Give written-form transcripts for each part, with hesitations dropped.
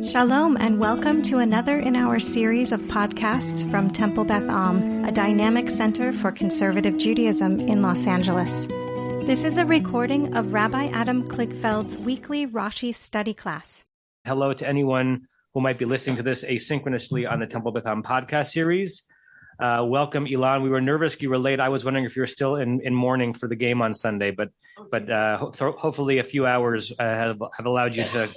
Shalom and welcome to another in our series of podcasts from Temple Beth Am, a dynamic center for conservative Judaism in Los Angeles. This is a recording of Rabbi Adam Kligfeld's weekly Rashi study class. Hello to anyone who might be listening to this asynchronously on the Temple Beth Am podcast series. Welcome, Ilan. We were nervous you were late. I was wondering if you were still in mourning for the game on Sunday, but hopefully a few hours have allowed you to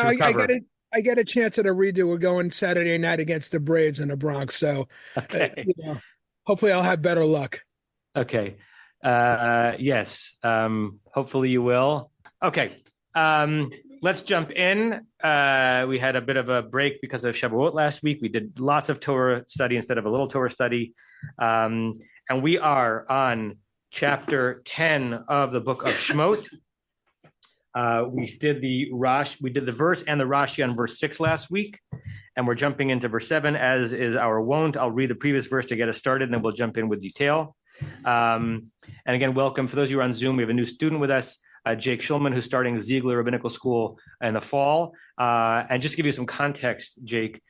recover. I get a chance at a redo. We're going Saturday night against the Braves in the Bronx, so okay. Hopefully I'll have better luck. Okay. Yes. Hopefully you will. Okay. Let's jump in. We had a bit of a break because of Shemot last week. We did lots of Torah study instead of a little Torah study. And we are on chapter 10 of the book of Shemot. We did the verse and the Rashi on verse 6 last week, and we're jumping into verse 7 as is our wont. I'll read the previous verse to get us started, and then we'll jump in with detail. And again, welcome. For those of you who are on Zoom, we have a new student with us, Jake Shulman, who's starting Ziegler Rabbinical School in the fall. And just to give you some context, Jake,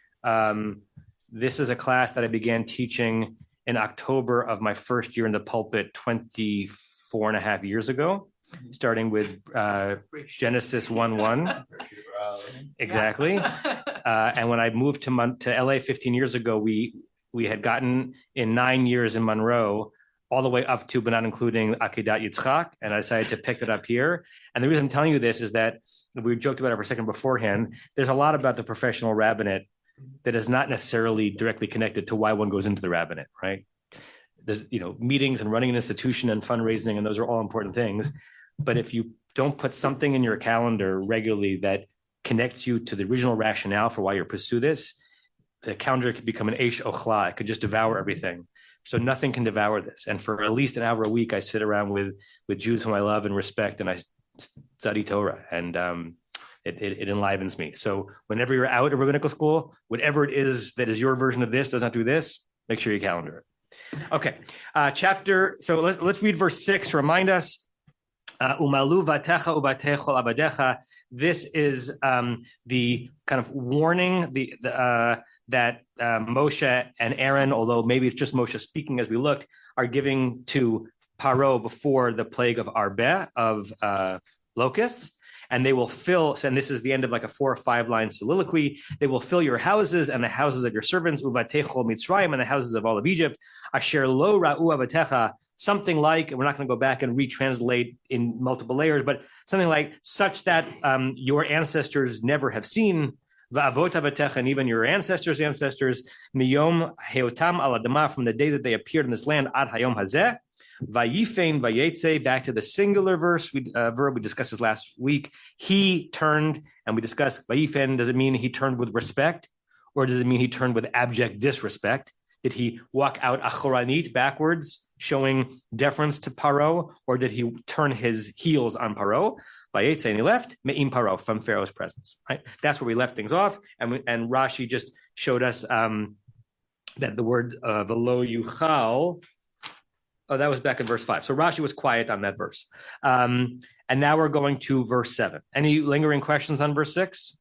this is a class that I began teaching in October of my first year in the pulpit 24 and a half years ago. Starting with Genesis 1:1. Exactly. And when I moved to LA 15 years ago, we had gotten in 9 years in Monroe all the way up to, but not including Akedat Yitzchak, and I decided to pick it up here. And the reason I'm telling you this is that we joked about it for a second beforehand. There's a lot about the professional rabbinate that is not necessarily directly connected to why one goes into the rabbinate, right? There's meetings and running an institution and fundraising, and those are all important things. But if you don't put something in your calendar regularly that connects you to the original rationale for why you pursue this, the calendar could become an eish ochla. It could just devour everything. So nothing can devour this. And for at least an hour a week, I sit around with Jews whom I love and respect, and I study Torah, and it enlivens me. So whenever you're out of rabbinical school, whatever it is that is your version of this, does not do this, make sure you calendar it. Okay, so let's read verse 6 to remind us. Umalu vatecha ubatechol abadecha. This is the kind of warning that Moshe and Aaron, although maybe it's just Moshe speaking as we looked, are giving to Paro before the plague of Arbeh, of locusts. And they will fill, and this is the end of like a 4 or 5 line soliloquy. They will fill your houses and the houses of your servants, uvatechol Mitzrayim, and the houses of all of Egypt. Asher lo ra'u avatecha, something like, and we're not going to go back and retranslate in multiple layers, but something like such that your ancestors never have seen. Va'avot avatecha, and even your ancestors' miyom heotam al adama, from the day that they appeared in this land, ad hayom hazeh. Vayifein vayetze, back to the singular verb we discussed this last week. He turned, and we discussed vayifein. Does it mean he turned with respect, or does it mean he turned with abject disrespect? Did he walk out achoranit, backwards, showing deference to Paro, or did he turn his heels on Paro? Vayetze, and he left me'im Paro, from Pharaoh's presence. Right, that's where we left things off, and Rashi just showed us that the word velo yuchal. Oh, that was back in verse 5. So Rashi was quiet on that verse. And now we're going to verse 7. Any lingering questions on verse 6?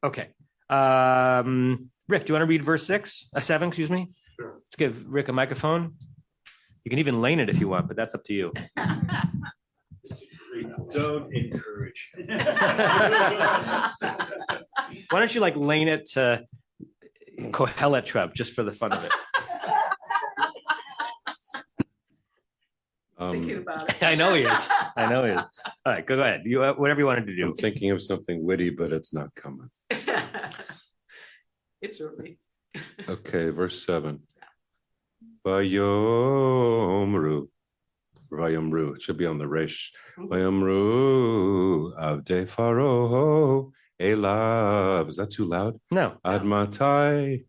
Okay. Rick, do you want to read verse 7, excuse me? Sure. Let's give Rick a microphone. You can even lane it if you want, but that's up to you. Don't encourage. Why don't you lane it to Kohelet Trub, just for the fun of it? Thinking about it. I know he is. All right, go ahead. You whatever you wanted to do. I'm thinking of something witty, but it's not coming. It's early. Okay, verse 7. Vayomru. It should be on the resh. Vayomru avdei Faro elav. Is that too loud? No. Admatai.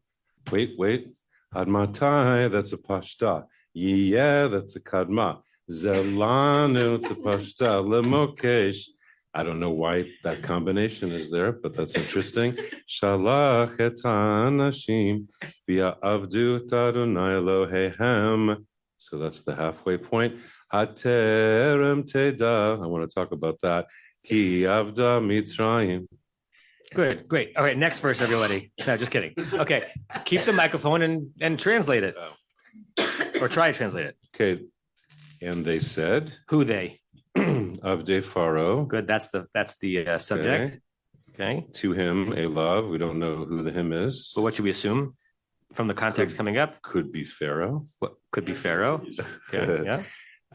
Wait. Admatai, that's a pashta. Yeah, that's a kadma. Zelanu, it's a pashta. Lemokesh. I don't know why that combination is there, but that's interesting. Shalach et hanashim via avdu Adonai Elohehem. So that's the halfway point. Haterem teda. I want to talk about that. Ki avda Mitzrayim. Good, great. All right, next verse, everybody. No, just kidding. Okay, keep the microphone and translate it, or try to translate it. Okay, and they said, Who they? Avdei Pharaoh. Good. That's the subject. Okay. To him, a love. We don't know who the him is. But what should we assume from the context coming up? Could be Pharaoh. What could be Pharaoh? Okay. Yeah.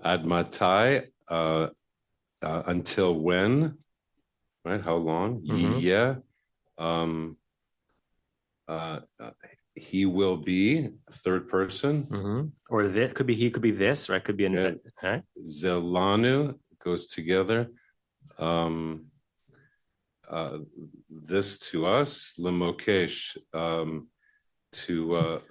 Ad matai, until when? Right? How long? Mhm. Yeah. He will be third person. Mm-hmm. Or this could be he, could be this, right? Could be an right? Zelanu goes together. This to us, Lemokesh, to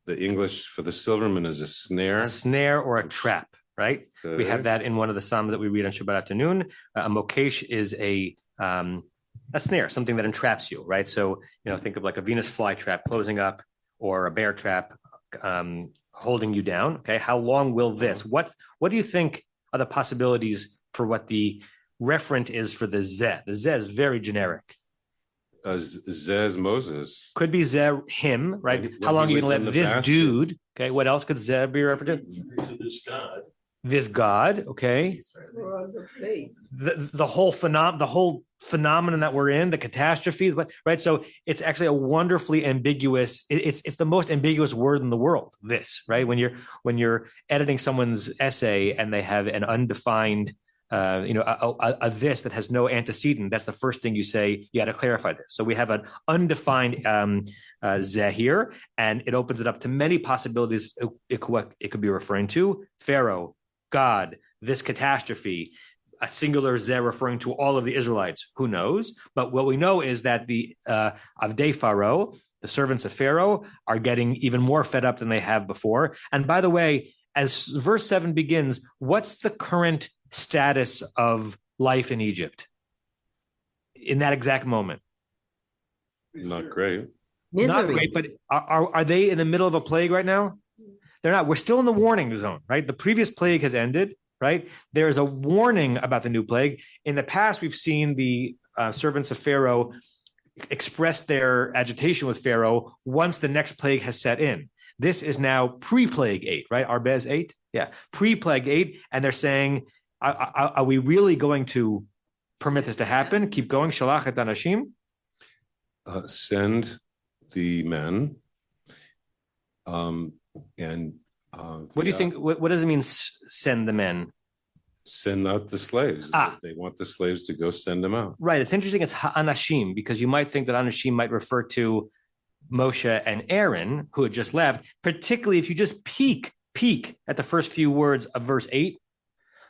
the English for the silverman is a snare. Or a trap, right? Okay. We have that in one of the Psalms that we read on Shabbat afternoon. A mokesh is a snare, something that entraps you, right? So, think of like a Venus flytrap closing up or a bear trap holding you down. Okay, how long will this? What do you think are the possibilities for what the referent is for the zeh? The zeh is very generic. Zeh is Moses. Could be zeh him, right? When how long are he you going to was in let the this basket. dude? Okay, what else could zeh be referred to? This God. This God, okay. The whole phenomenon that we're in, the catastrophe, right? So it's actually a wonderfully ambiguous. It's the most ambiguous word in the world. This, right? When you're editing someone's essay and they have an undefined, a this that has no antecedent, that's the first thing you say. You got to clarify this. So we have an undefined zeh here, and it opens it up to many possibilities. It could be referring to Pharaoh, God, this catastrophe, a singular zeh referring to all of the Israelites. Who knows? But what we know is that the Avdei Pharaoh, the servants of Pharaoh, are getting even more fed up than they have before. And by the way, as verse 7 begins, what's the current status of life in Egypt in that exact moment? Not great. Misery. Not great, but are they in the middle of a plague right now? They're not. We're still in the warning zone, right? The previous plague has ended, right? There is a warning about the new plague. In the past, we've seen the servants of Pharaoh express their agitation with Pharaoh once the next plague has set in. This is now pre-plague 8, right? Arbez 8? Yeah, pre-plague 8. And they're saying, are we really going to permit this to happen? Keep going. Shalach et anashim. Send the men. What do you think? What does it mean, send the men? Send out the slaves. They want the slaves to go send them out. Right. It's interesting. It's ha'anashim, because you might think that anashim might refer to Moshe and Aaron, who had just left, particularly if you just peek at the first few words of verse 8,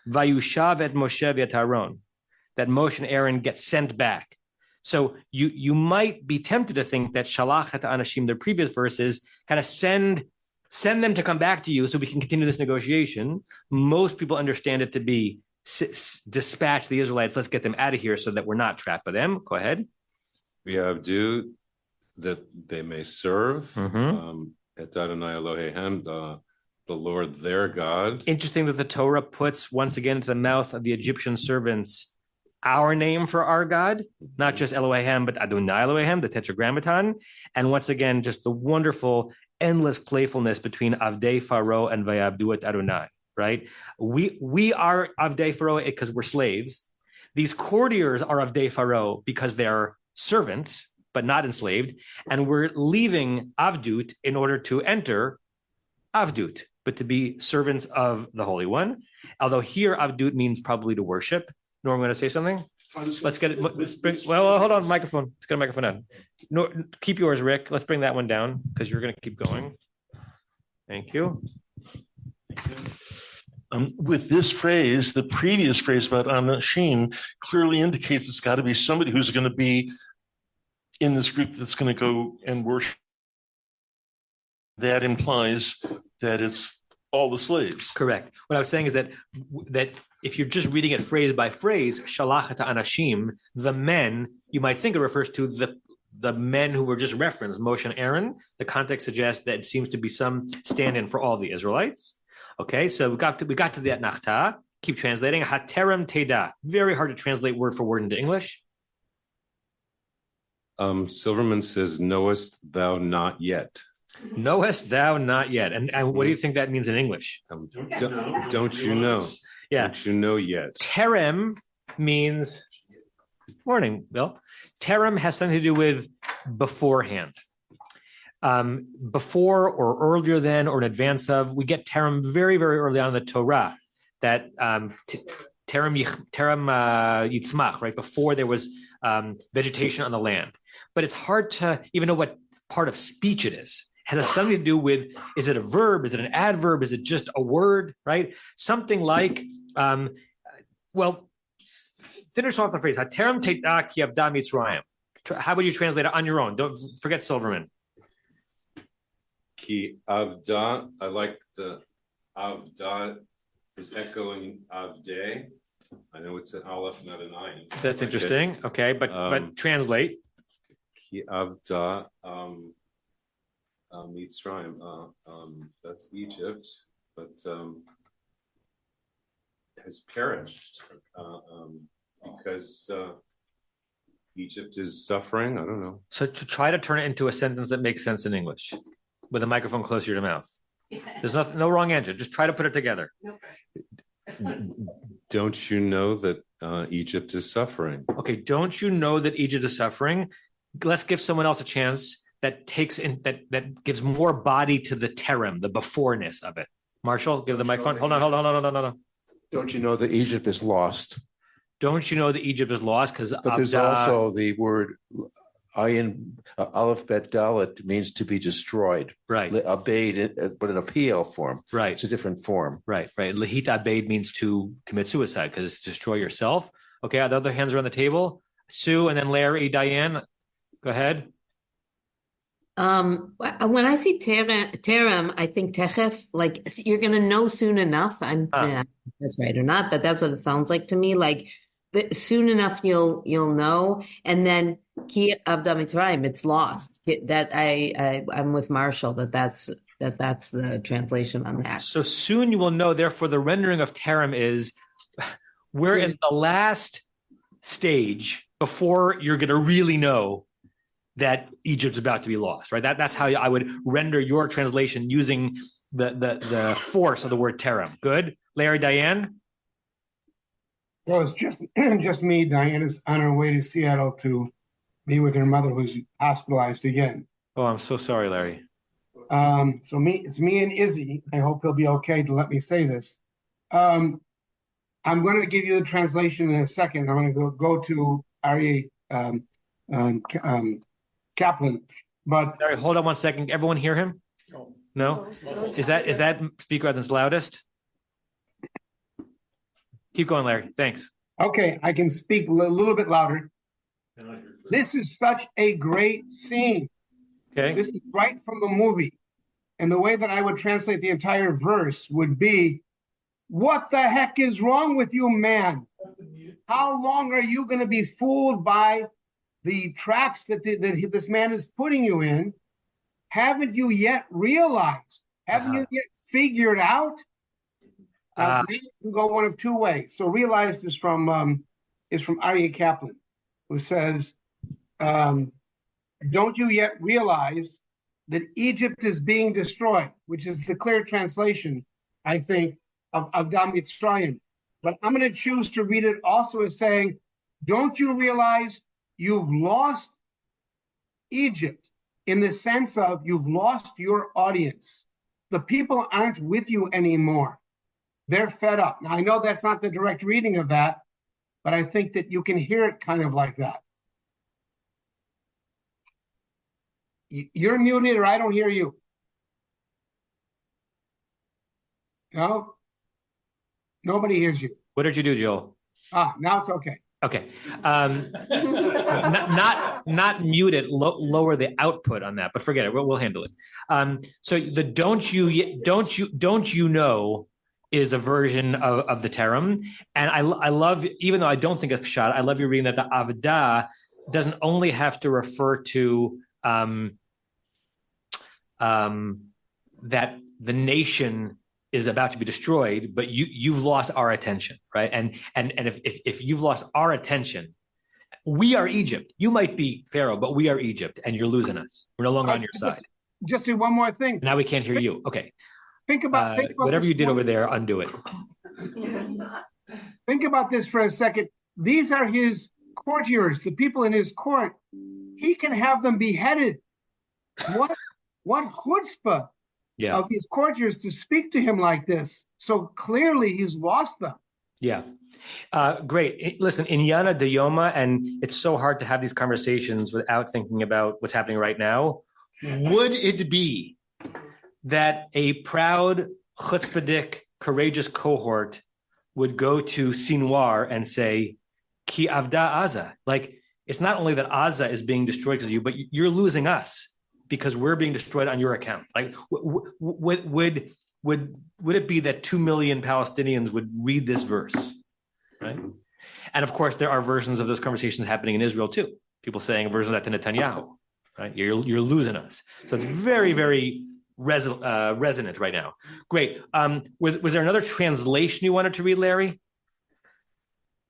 Vayushav et Moshe v'et Aaron, that Moshe and Aaron get sent back. So you might be tempted to think that Shalach et Anashim, the previous verses, kind of send them to come back to you so we can continue this negotiation. Most people understand it to be dispatch the Israelites, let's get them out of here so that we're not trapped by them. Go ahead. We have do that they may serve et Adonai Elohehem, the Lord their God. Interesting that the Torah puts once again into the mouth of the Egyptian servants our name for our God, not just Elohehem, but Adonai Elohehem, the Tetragrammaton. And once again, just the wonderful, endless playfulness between Avdei Pharaoh and Vayabdu et Adonai, right? We are Avdei Pharaoh because we're slaves. These courtiers are Avdei Pharaoh because they're servants, but not enslaved. And we're leaving Avdut in order to enter Avdut, but to be servants of the Holy One. Although here Avdut means probably to worship. Norm, going to say something? Let's get it. Well, hold on, microphone. Let's get a microphone on. No, keep yours, Rick. Let's bring that one down because you're going to keep going. Thank you. With this phrase, the previous phrase about Anashim clearly indicates it's got to be somebody who's going to be in this group that's going to go and worship. That implies that it's all the slaves. Correct. What I was saying is that if you're just reading it phrase by phrase, Shalach et Anashim, the men, you might think it refers to the men who were just referenced, Moshe and Aaron. The context suggests that it seems to be some stand-in for all the Israelites. Okay, so we got to the Nachta. Keep translating. Haterem Teda. Very hard to translate word for word into English. Silverman says, knowest thou not yet? Knowest thou not yet? And what do you think that means in English? Don't you know? Yeah. Don't you know yet? Terem means, morning, Bill. Terem has something to do with beforehand. Before or earlier than or in advance of. We get terem very, very early on in the Torah. That terem yitzmach, right? Before there was vegetation on the land. But it's hard to even know what part of speech it is. It has something to do with, is it a verb? Is it an adverb? Is it just a word, right? Something like, finish off the phrase. Haterem te'da ki avda Mitzrayim. How would you translate it on your own? Don't forget Silverman. Ki avda, I like the avda is echoing avde. I know it's an aleph, not an ayin. That's interesting. Okay, but translate. Ki avda Mitzrayim. That's Egypt, but has perished because Egypt is suffering. I don't know. So to try to turn it into a sentence that makes sense in English, with a microphone closer to your mouth. There's no wrong answer. Just try to put it together. Don't you know that Egypt is suffering? Okay, don't you know that Egypt is suffering? Let's give someone else a chance that gives more body to the terem, the beforeness of it. Marshall, give the microphone. Hold on. Don't you know that Egypt is lost? Don't you know that Egypt is lost? But there's also the word ayin, aleph bet dalet means to be destroyed. Right. Obeyed, but in a PL form. Right. It's a different form. Right. Lehit abed means to commit suicide because it's destroy yourself. Okay, the other hands are on the table. Sue and then Larry, Diane. Go ahead. When I see terem, I think techef, like you're going to know soon enough. That's right or not, but that's what it sounds like to me. Like soon enough, you'll know. And then ki avda Mitzrayim, it's lost. That I'm with Marshall. That's the translation on that. So soon you will know. Therefore, the rendering of terem is we're in the last stage before you're going to really know that Egypt's about to be lost, right? That's how I would render your translation using the force of the word terem. Good. Larry, Diane? So it's just me. Diane is on her way to Seattle to be with her mother who's hospitalized again. Oh, I'm so sorry, Larry. It's me and Izzy. I hope he'll be okay to let me say this. I'm going to give you the translation in a second. I'm going to go to Aryeh Kaplan, but Sorry, hold on one second. Everyone hear him? No? Is that speaker Evan's loudest? Keep going, Larry. Thanks. okay, I can speak a little bit louder. This is such a great scene. Okay. This is right from the movie. And the way that I would translate the entire verse would be, what the heck is wrong with you, man? How long are you going to be fooled by the tracks that this man is putting you in? Haven't you yet realized? Haven't you yet figured out? You can go one of two ways. So realized is from Aryeh Kaplan, who says, don't you yet realize that Egypt is being destroyed, which is the clear translation, I think, of Dam Mitzrayim. But I'm going to choose to read it also as saying, don't you realize you've lost Egypt in the sense of you've lost your audience. The people aren't with you anymore. They're fed up. Now, I know that's not the direct reading of that, but I think that you can hear it kind of like that. You're muted or I don't hear you. No? Nobody hears you. What did you do, Joel? Now it's okay. Okay. Not mute it, lower the output on that, but forget it. We'll handle it. So the don't you know is a version of the terem. And I love, even though I don't think it's pshat, I love you reading that the avda doesn't only have to refer to that the nation is about to be destroyed, but you've lost our attention, right? And if you've lost our attention, We are Egypt. You might be Pharaoh, but we are Egypt, and you're losing us. We're no longer on your side. Just say one more thing. Now we can't hear you. Okay. Think about whatever you did over there, undo it. Think about this for a second. These are his courtiers, the people in his court. He can have them beheaded. What chutzpah of these courtiers to speak to him like this? So clearly he's lost them. Yeah. Great. Listen, Inyana de Yoma, and it's so hard to have these conversations without thinking about what's happening right now. Would it be that a proud, chutzpahdik, courageous cohort would go to Sinwar and say, Ki avda Aza? Like, it's not only that Aza is being destroyed because of you, but you're losing us because we're being destroyed on your account. Like, would it be that 2 million Palestinians would read this verse, right? And of course, there are versions of those conversations happening in Israel too. People saying a version of that to Netanyahu, right? You're losing us. So it's very, very resonant right now. Great. Was there another translation you wanted to read, Larry?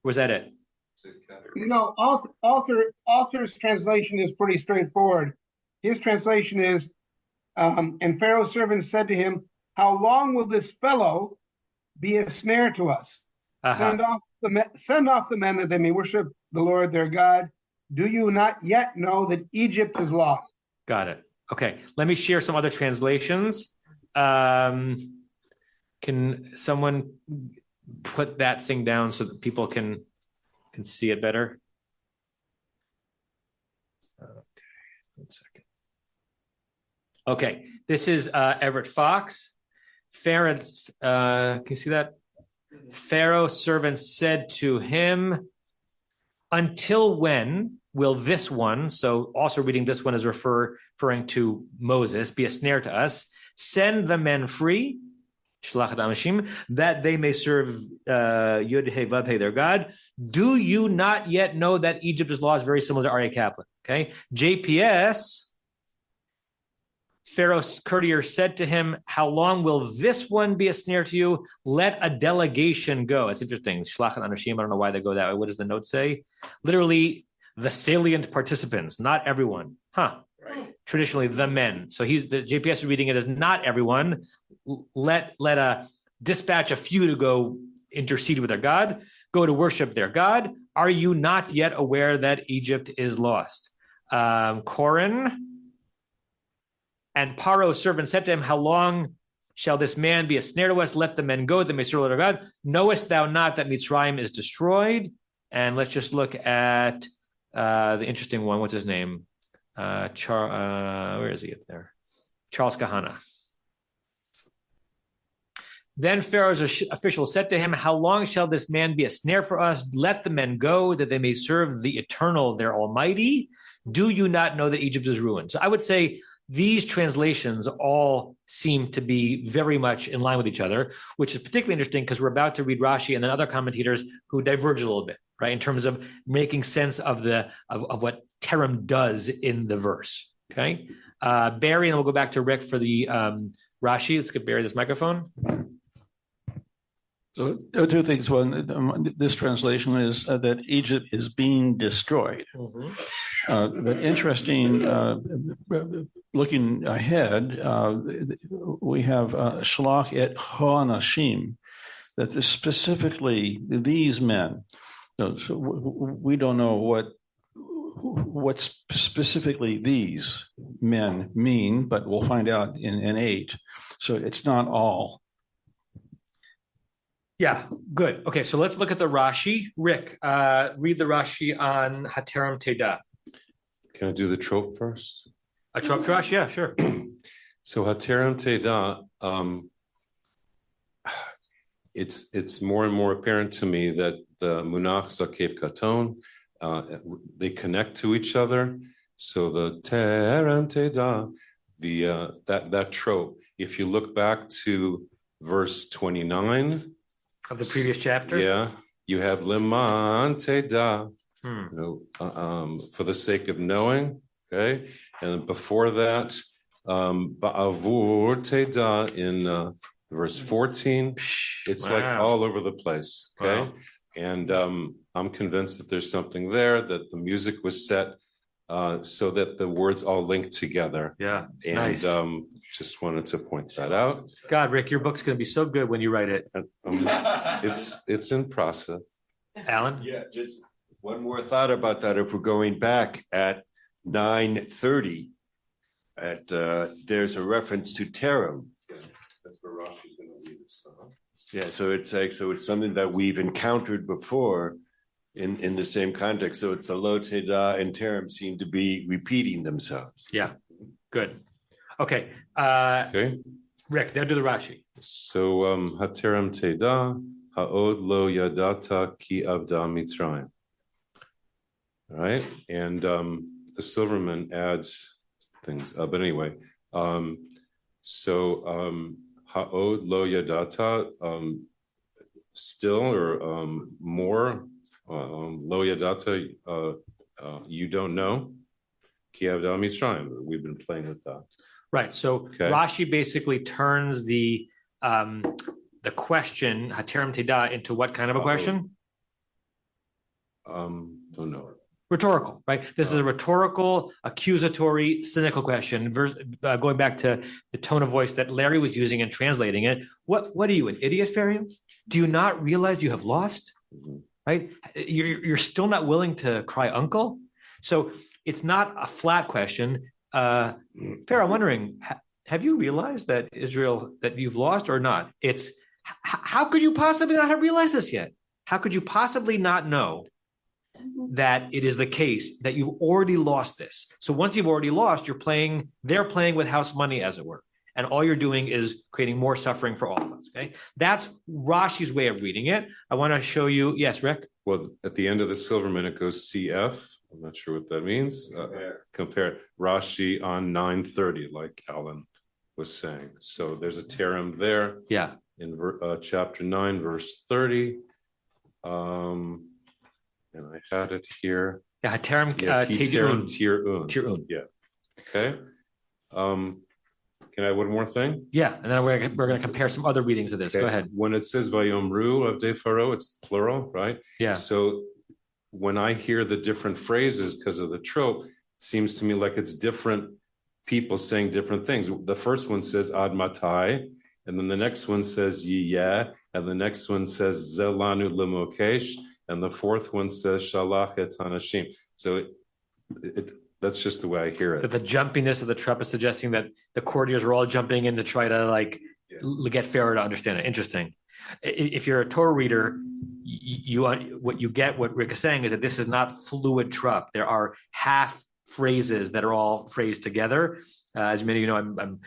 Or was that it? Alter's translation is pretty straightforward. His translation is, and Pharaoh's servants said to him, how long will this fellow be a snare to us? Send off the men that they may worship the Lord their God. Do you not yet know that Egypt is lost? Got it. Okay. Let me share some other translations. Can someone put that thing down so that people can see it better? Okay. 1 second. Okay. This is Everett Fox. Pharaoh, can you see that? Pharaoh's servant said to him, until when will this one, so also reading this one as referring to Moses, be a snare to us? Send the men free, that they may serve Yud-Heh Vav-Heh, their God. Do you not yet know that Egypt's law is very similar to Aryeh Kaplan? Okay. JPS, Pharaoh's courtier said to him, how long will this one be a snare to you? Let a delegation go. It's interesting. Shlachat Anashim, I don't know why they go that way. What does the note say? Literally, the salient participants, not everyone. Right. Traditionally, the men. So the JPS is reading it as not everyone. Let a dispatch a few to go intercede with their God, go to worship their God. Are you not yet aware that Egypt is lost? Korin. And Paro's servant said to him, how long shall this man be a snare to us? Let the men go, that may serve their God. Knowest thou not that Mitzrayim is destroyed? And let's just look at the interesting one. What's his name? Where is he up there? Charles Kahana. Then Pharaoh's official said to him, how long shall this man be a snare for us? Let the men go, that they may serve the eternal, their Almighty. Do you not know that Egypt is ruined? So I would say these translations all seem to be very much in line with each other, which is particularly interesting because we're about to read Rashi and then other commentators who diverge a little bit, right, in terms of making sense of what Terem does in the verse. Okay, Barry, and we'll go back to Rick for the Rashi. Let's get Barry this microphone. So two things. One, this translation is that Egypt is being destroyed. Mm-hmm. But interesting, looking ahead, we have Shlach et Ho'anashim, that specifically these men. So we don't know what specifically these men mean, but we'll find out in 8. So it's not all. Yeah, good. Okay, so let's look at the Rashi. Rick, read the Rashi on Haterem Teda. Can I do the trope first? A trope Rashi? Yeah, sure. So Haterem Teda, it's more and more apparent to me that the Munach Zakev Katon, they connect to each other. So the Terem Teda, that trope. If you look back to verse 29 of the previous chapter, yeah, you have Leman Teda, for the sake of knowing. Okay, and before that, Ba'avur Teda in verse 14. It's like all over the place. Okay, And I'm convinced that there's something there, that the music was set so that the words all link together. Yeah, And nice. Just wanted to point that out. God, Rick, your book's going to be so good when you write it. It's in process. Alan? Yeah, just one more thought about that. If we're going back at 9:30, there's a reference to Terem. That's where Rashi's going to lead us. Yeah, so it's something that we've encountered before in the same context. So it's the Lo Teda and Terem seem to be repeating themselves. Yeah, good. Okay. Okay. Rick, now do the Rashi. So Haterem Teda Ha'od Lo Yadata Ki Avda Mitzrayim. All right, and the Silverman adds things. But anyway, Ha'od Lo Yadata, still or more, Lo Yadata, you don't know. Ki Avda Mitzrayim. We've been playing with that. Right. So Rashi basically turns the question Haterem Teda into what kind of a question? Don't know. Rhetorical, right? This is a rhetorical, accusatory, cynical question. Going back to the tone of voice that Larry was using and translating it. What are you, an idiot, Farium? Do you not realize you have lost? Right? You're still not willing to cry uncle? So it's not a flat question. Farah, I'm wondering, have you realized that Israel, that you've lost or not? It's how could you possibly not have realized this yet? How could you possibly not know that it is the case that you've already lost this? So once you've already lost, they're playing with house money, as it were. And all you're doing is creating more suffering for all of us. Okay. That's Rashi's way of reading it. I want to show you. Yes, Rick? Well, at the end of the Silverman, it goes CF. I'm not sure what that means. Compare Rashi on 9:30, like Alan was saying. So there's a terem there. Yeah. In chapter 9, verse 30. And I had it here. Yeah, Terem Tir'un. Yeah. Okay. Can I add one more thing? Yeah, and then we're going to compare some other readings of this. Okay. Go ahead. When it says Vayomru of Defaro, it's plural, right? Yeah. So when I hear the different phrases because of the trope, it seems to me like it's different people saying different things. The first one says Ad Matai, and then the next one says Yiyeh, and the next one says Zelanu Lemokesh, and the fourth one says Shalach et Hanashim. So that's just the way I hear it. That the jumpiness of the trumpet is suggesting that the courtiers are all jumping in to try to get Pharaoh to understand it. Interesting. If you're a Torah reader, what Rick is saying is that this is not fluid trup. There are half phrases that are all phrased together. As many of you know, I'm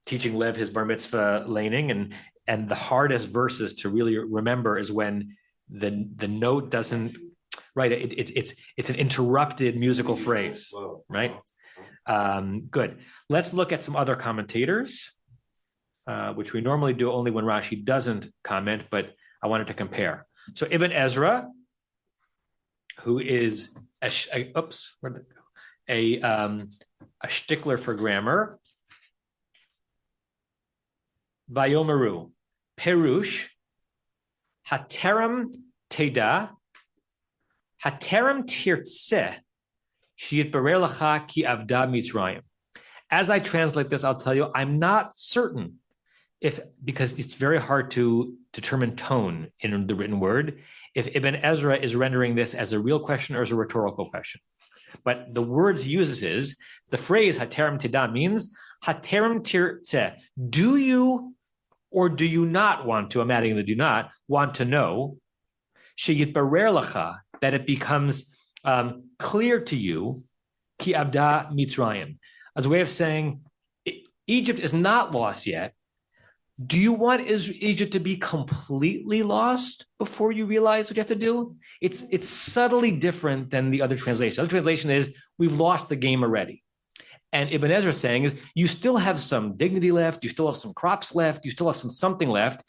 teaching Lev his bar mitzvah laning, and the hardest verses to really remember is when the note doesn't. Right, it's an interrupted musical phrase, right? Good. Let's look at some other commentators, which we normally do only when Rashi doesn't comment, but I wanted to compare. So Ibn Ezra, who is a shtickler for grammar, Vayomeru, Perush, Haterem Teda, Haterem Tirtzeh, Sheyitbarer Lacha Ki Avda Mitzrayim. As I translate this, I'll tell you, I'm not certain because it's very hard to determine tone in the written word, if Ibn Ezra is rendering this as a real question or as a rhetorical question. But the words he uses is, the phrase Haterem Teda means, Haterem Tirtzeh, do you or do you not want to, I'm adding the do not, want to know, Sheyitbarer Lacha, that it becomes clear to you, Ki Avda Mitzrayim, as a way of saying, Egypt is not lost yet. Do you want Egypt to be completely lost before you realize what you have to do? It's subtly different than the other translation. The other translation is, we've lost the game already. And Ibn Ezra is saying is, you still have some dignity left, you still have some crops left, you still have something left.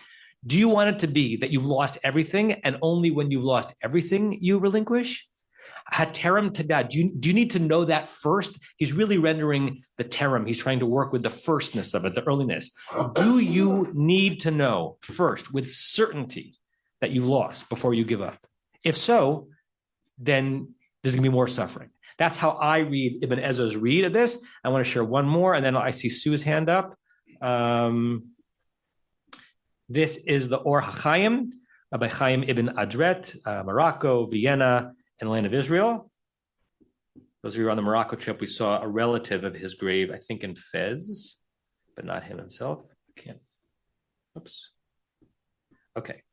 Do you want it to be that you've lost everything and only when you've lost everything you relinquish? Haterem Teda, do you need to know that first? He's really rendering the terem. He's trying to work with the firstness of it, the earliness. Do you need to know first with certainty that you've lost before you give up? If so, then there's going to be more suffering. That's how I read Ibn Ezra's read of this. I want to share one more, and then I see Sue's hand up. This is the Or HaChaim, Rabbi Chaim Ibn Adret, Morocco, Vienna, and the land of Israel. Those of you who are on the Morocco trip, we saw a relative of his grave, I think in Fez, but not him himself. I can't. Oops. Okay.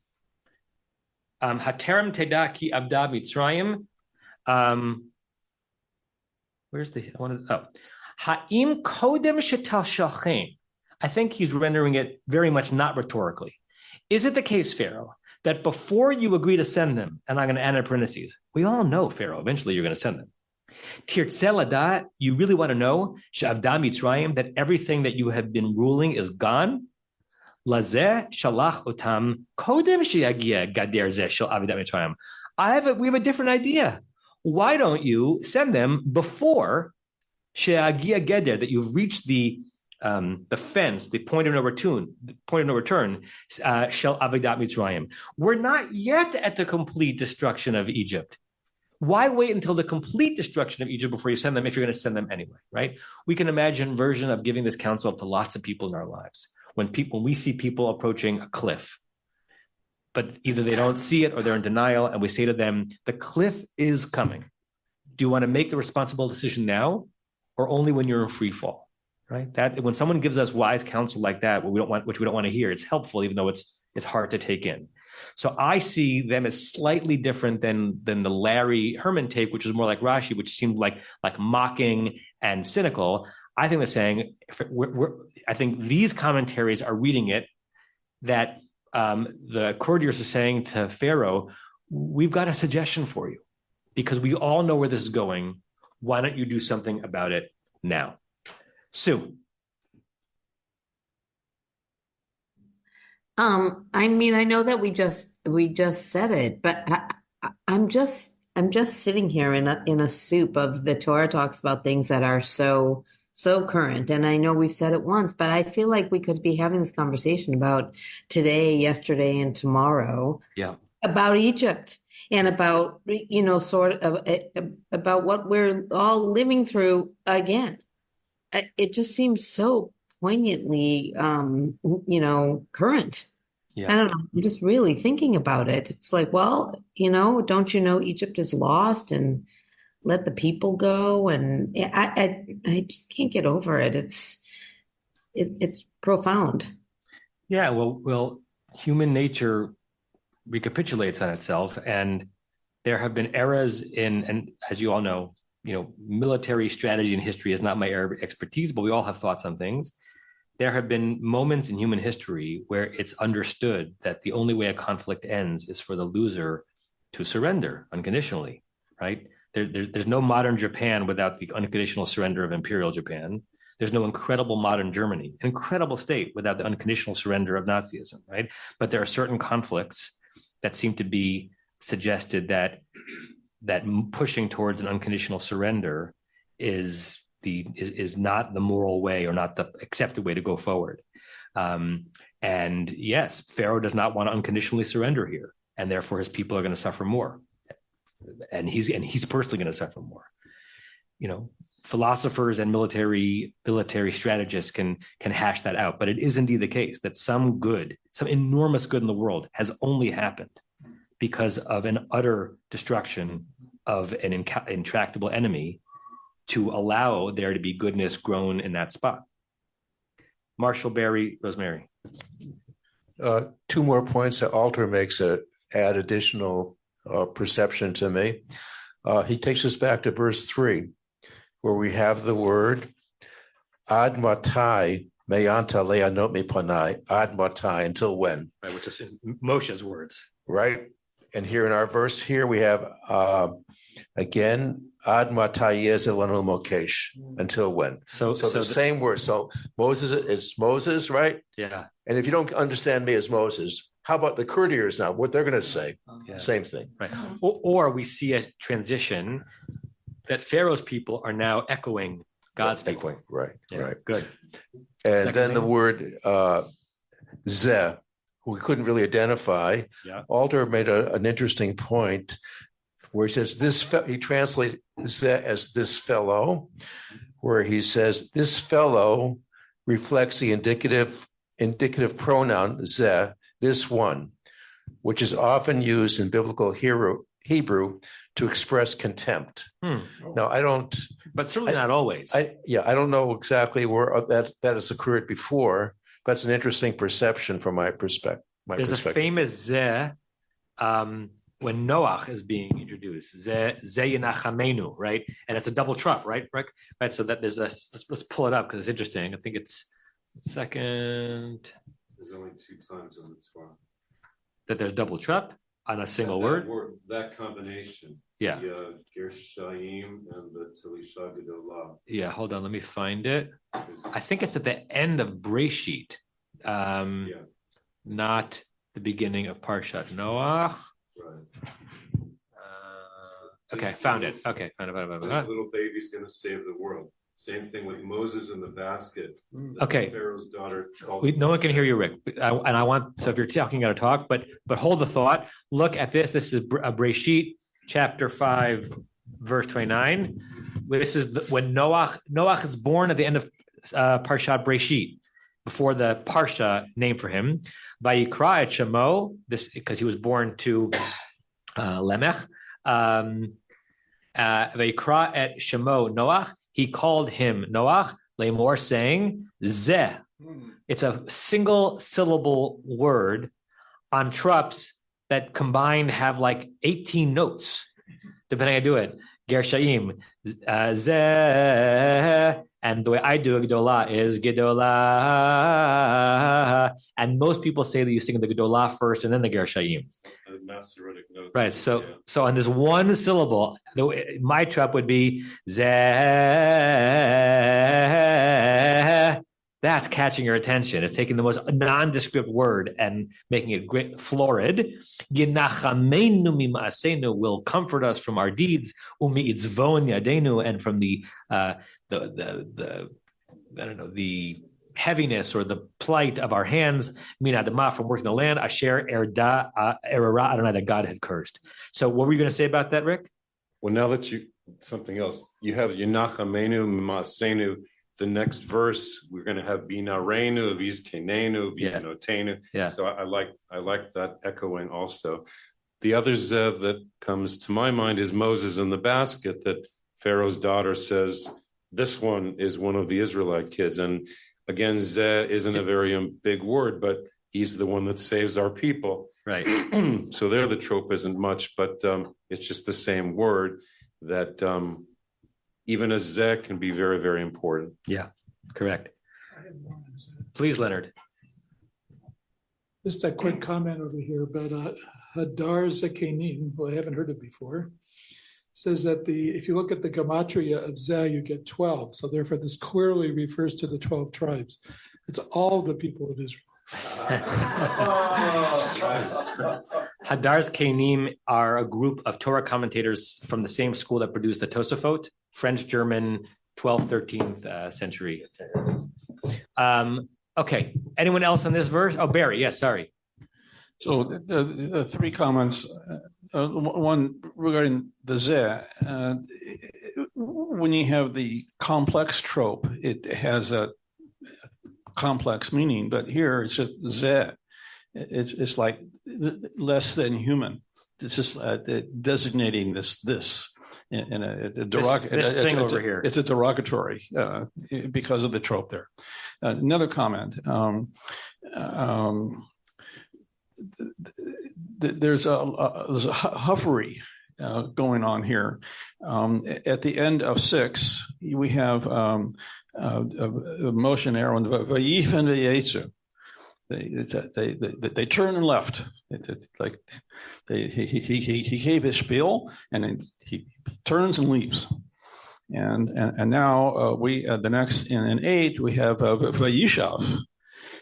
Haterem Teda Ki Abda Mitzrayim. Where's the, Ha'im Kodem Shetal Shachem. I think he's rendering it very much not rhetorically. Is it the case, Pharaoh, that before you agree to send them, and I'm going to add in parentheses, we all know, Pharaoh, eventually you're going to send them. Tirtzelada, you really want to know, She'avda Mitzrayim, that everything that you have been ruling is gone? Lazeh Shalach Otam Kodem She'agia Gader Zeh Shel Avidat Mitzrayim. We have a different idea. Why don't you send them before She'agia Geder, that you've reached the fence, the point of no return, Shel Avidat Mitzrayim. We're not yet at the complete destruction of Egypt. Why wait until the complete destruction of Egypt before you send them if you're going to send them anyway, right? We can imagine a version of giving this counsel to lots of people in our lives. When we see people approaching a cliff, but either they don't see it or they're in denial, and we say to them, the cliff is coming. Do you want to make the responsible decision now or only when you're in free fall? Right? That when someone gives us wise counsel like that, which we don't want to hear, it's helpful, even though it's hard to take in. So I see them as slightly different than the Larry Herman take, which is more like Rashi, which seemed like mocking and cynical. I think they're saying, I think these commentaries are reading it that the courtiers are saying to Pharaoh, we've got a suggestion for you because we all know where this is going. Why don't you do something about it now? Sue. I mean, I know that we just said it, but I'm just sitting here in a soup of the Torah talks about things that are so current. And I know we've said it once, but I feel like we could be having this conversation about today, yesterday, and tomorrow. Yeah. About Egypt and about, sort of about what we're all living through again. It just seems so poignantly, current. Yeah. I don't know. I'm just really thinking about it. It's like, well, don't you know Egypt is lost and let the people go? And I just can't get over it. It's profound. Yeah. Well, human nature recapitulates on itself, and there have been eras and as you all know, military strategy and history is not my area of expertise, but we all have thoughts on things. There have been moments in human history where it's understood that the only way a conflict ends is for the loser to surrender unconditionally, right? There's no modern Japan without the unconditional surrender of Imperial Japan. There's no incredible modern Germany, an incredible state, without the unconditional surrender of Nazism, right? But there are certain conflicts that seem to be suggested that pushing towards an unconditional surrender is not the moral way or not the accepted way to go forward. And yes, Pharaoh does not want to unconditionally surrender here, and therefore his people are going to suffer more, and he's personally going to suffer more. Philosophers and military strategists can hash that out, but it is indeed the case that some enormous good in the world has only happened because of an utter destruction of an intractable enemy to allow there to be goodness grown in that spot. Marshall, Barry, Rosemary. Two more points that Alter makes that add additional perception to me. He takes us back to verse 3, where we have the word ad matai meyanta le'anot mipanai, ad matai, until when? Right, which is in Moshe's words. Right. And here in our verse here, we have, again, ad matai yezilanu mokesh, until when? So the same word. So Moses is Moses, right? Yeah. And if you don't understand me as Moses, how about the courtiers now? What they're going to say? Yeah. Same thing. Right. Or we see a transition that Pharaoh's people are now echoing God's people. Right. Yeah. Right. Good. And then the word zeh, we couldn't really identify. Yeah. Alter made an interesting point where he says he translates that as this fellow, where he says this fellow reflects the indicative pronoun zeh, this one, which is often used in biblical Hebrew to express contempt. Now, I don't, but certainly not always. I don't know exactly where that has occurred before, but it's an interesting perception from my perspective. There's a famous zeh when Noach is being introduced, zeh Yenachamenu, right? And it's a double trump, right? Right. So that there's this. Let's pull it up because it's interesting. I think it's second. There's only 2 times on the Torah that there's double trump on a single word. That combination. Yeah. The Gershayim and the Talisha Gedolah. Yeah, hold on, let me find it. I think it's at the end of Breshit, not the beginning of Parshat Noach. Right. Okay, found it. Okay, found it. This little baby's going to save the world. Same thing with Moses in the basket. Okay. Pharaoh's daughter. No one can hear you, Rick. And I want, so if you're talking, you got to talk, but hold the thought. Look at this. This is Breshit, chapter 5, verse 29. This is when Noach is born at the end of Parshat Breshit, before the Parsha named for him. Vayikra et Shemot, this because he was born to Lemech. Vayikra et Shemot Noach. He called him Noach, Lemor, saying, Zeh. It's a single syllable word on trups that combined have like 18 notes, depending on how you do it. Gershayim, Zeh. And the way I do a Gedolah is Gedolah. And most people say that you sing the Gedolah first and then the Gershayim. Masoretic notes. Right. So on this one syllable, my trup would be Zeh. That's catching your attention. It's taking the most nondescript word and making it great, florid. Yenachamenu mima'asenu will comfort us from our deeds, umi'itzvon yadenu, and from the heaviness or the plight of our hands, min adamah, from working the land, asher erara Adonai, that God had cursed. So what were you going to say about that, Rick? Well, now that something else, you have Yenachamenu mima'asenu. The next verse, we're going to have Binarenu, Vizkenenu, Vinotenu. Yeah. So I like that echoing also. The other Zev that comes to my mind is Moses in the basket, that Pharaoh's daughter says, this one is one of the Israelite kids. And again, Zeh isn't a very big word, but he's the one that saves our people. Right. So there the trope isn't much, but it's just the same word that even a Zeh can be very, very important. Yeah, correct. Please, Leonard. Just a quick comment over here, but Hadar Zakenim, who I haven't heard of before, says that if you look at the gematria of Zeh, you get 12. So therefore, this clearly refers to the 12 tribes. It's all the people of Israel. Hadar's Kanim are a group of Torah commentators from the same school that produced the Tosafot, French-German 12th, 13th century. Okay. Anyone else on this verse? Oh, Barry. Yes, sorry. So the 3 comments. One regarding the Zeh. When you have the complex trope, it has a complex meaning, but here it's just Zeh. It's like less than human. It's just designating this in a derogatory. This thing over here. It's a derogatory because of the trope there. Another comment. There's a huffery going on here. At the end of 6, we have Moshe and Aaron, Vayif and Vayetzu. They turn and left. He gave his spiel, and then he turns and leaves. And now the next in 8 we have Vayishav.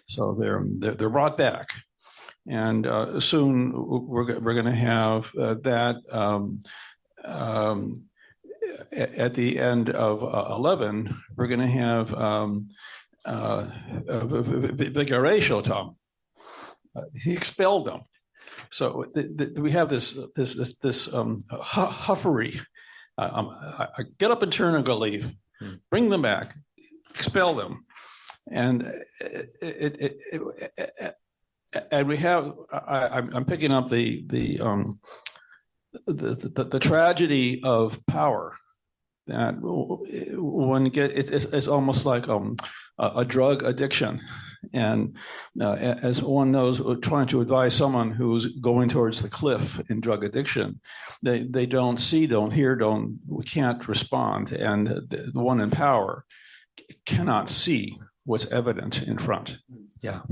So they're brought back. And soon we're going to have that at the end of 11. We're going to have Vigareshotam. he expelled them. So we have this huffery. I get up and turn and go leave, bring them back, expel them, and and we have. I'm picking up the tragedy of power. That one it's almost like a drug addiction, and as one knows, trying to advise someone who's going towards the cliff in drug addiction, they don't see, don't hear, we can't respond, and the one in power cannot see what's evident in front. Yeah.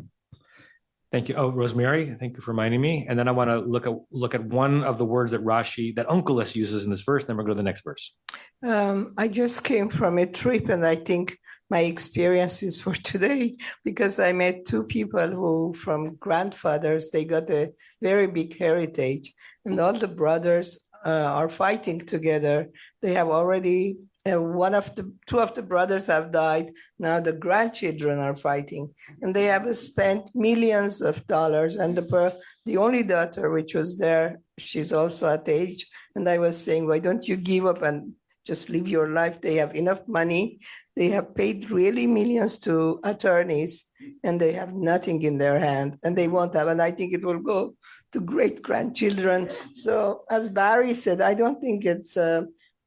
Thank you. Oh, Rosemary, thank you for reminding me. And then I want to look at one of the words that Onkelos uses in this verse. Then we'll go to the next verse. I just came from a trip, and I think my experience is for today, because I met two people who, from grandfathers, they got a very big heritage, and all the brothers are fighting together. They have already two of the brothers have died. Now the grandchildren are fighting, and they have spent millions of dollars. And the only daughter, which was there, she's also at age. And I was saying, why don't you give up and just live your life? They have enough money. They have paid really millions to attorneys, and they have nothing in their hand, and they won't have. And I think it will go to great grandchildren. So as Barry said, I don't think it's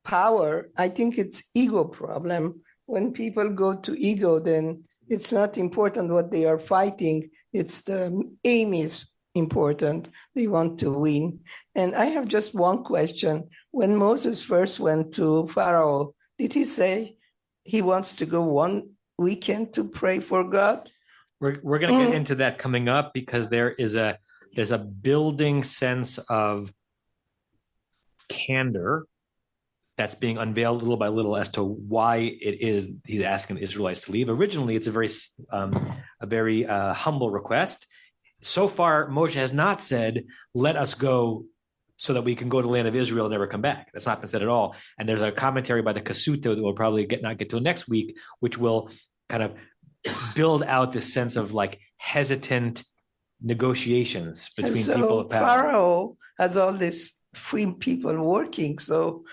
power. I think it's ego problem. When people go to ego, then it's not important what they are fighting. It's the aim is important. They want to win. And I have just one question. When Moses first went to Pharaoh, did he say he wants to go one weekend to pray for God? We're going to get into that coming up, because there's a building sense of candor that's being unveiled little by little as to why it is he's asking the Israelites to leave. Originally, it's a very humble request. So far, Moshe has not said, let us go so that we can go to the land of Israel and never come back. That's not been said at all. And there's a commentary by the Kasuto that we'll probably not get to next week, which will kind of build out this sense of like hesitant negotiations between people of power. Pharaoh has all these free people working, so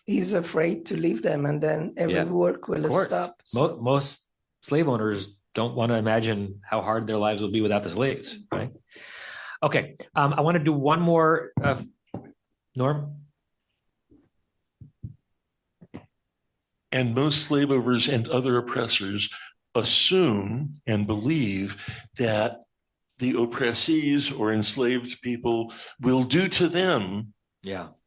he's afraid to leave them, and then every work will stop. Most slave owners don't want to imagine how hard their lives will be without the slaves, right? Okay, I want to do one more. Norm? And most slave owners and other oppressors assume and believe that the oppressees or enslaved people will do to them